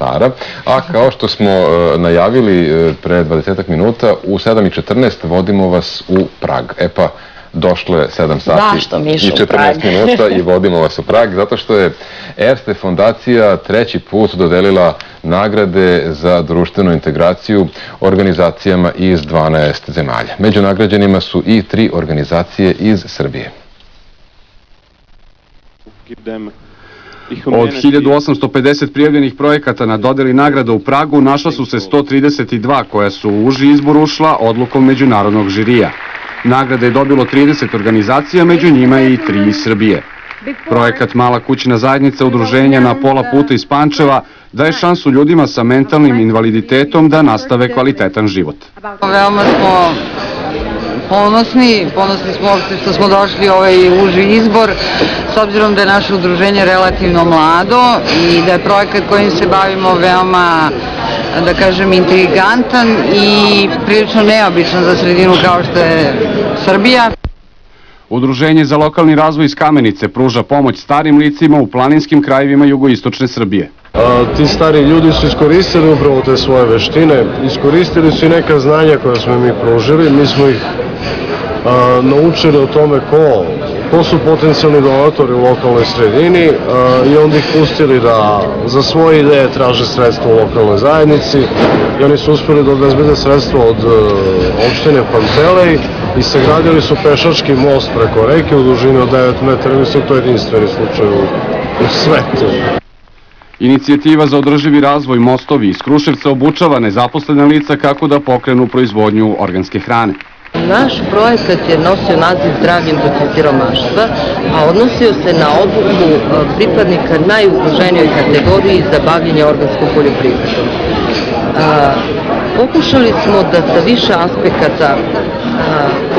Mostara, a kao što smo najavili pre 20 minuta, u 7:14 vodimo vas u Prag. E pa, došlo je 7 sati i 14 minuta i vodimo vas u Prag, zato što je Erste fondacija treći put dodelila nagrade za društvenu integraciju organizacijama iz 12 zemalja. Među nagrađenima su i 3 organizacije iz Srbije. Od 1850 prijavljenih projekata na dodeli nagrada u Pragu našla su se 132 koja su u uži izbor ušla odlukom međunarodnog žirija. Nagrade je dobilo 30 organizacija, među njima i 3 iz Srbije. Projekat Mala kućna zajednica udruženja Na pola puta iz Pančeva daje šansu ljudima sa mentalnim invaliditetom da nastave kvalitetan život. Veoma smo ponosni smo što smo došli u ovaj uži izbor, s obzirom da je naše udruženje relativno mlado i da je projekat kojim se bavimo veoma, da kažem, intrigantan i prilično neobičan za sredinu kao što je Srbija. Udruženje za lokalni razvoj iz Kamenice pruža pomoć starim licima u planinskim krajevima jugoistočne Srbije. Ti stari ljudi su iskoristili upravo te svoje veštine, iskoristili su i neka znanja koja smo mi pružili, mi smo ih naučili o tome ko su potencijalni donatori u lokalnoj sredini i onda ih pustili da za svoje ideje traže sredstva u lokalnoj zajednici i oni su uspjeli da obezbede sredstva od opštine Pantelej i sagradili su pešački most preko reke u dužini od 9 metara. Mislim, to je jedinstveni slučaj u svetu. Inicijativa za održivi razvoj Mostovi iz Kruševca obučava nezaposlene lica kako da pokrenu proizvodnju organske hrane. Naš projekat je nosio naziv Zdravljem protiv siromaštva, a odnosio se na obuku pripadnika najugroženijoj kategoriji za bavljenje organskom poljoprivredom. Pokušali smo da sa više aspekata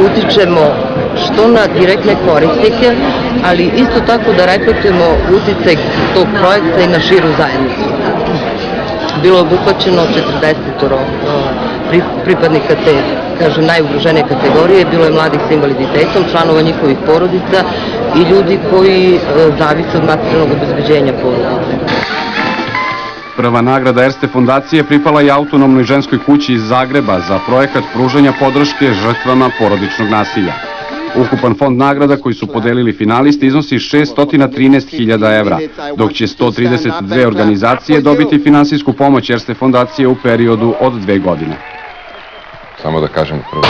utičemo što na direktne korisnike, ali isto tako da reflektujemo uticaj tog projekta i na širu zajednicu. Bilo je obuhvaćeno 40 pripadnika te, kažem, najugroženije kategorije, bilo je mladih sa invaliditetom, članova njihovih porodica i ljudi koji zavise od materijalnog obezbeđenja porodice. Prva nagrada Erste fondacije pripala je autonomnoj ženskoj kući iz Zagreba za projekat pružanja podrške žrtvama porodičnog nasilja. Ukupan fond nagrada koji su podelili finalisti iznosi 613.000 evra, dok će 132 organizacije dobiti finansijsku pomoć Erste fondacije u periodu od 2 godine. Samo da kažem prvo.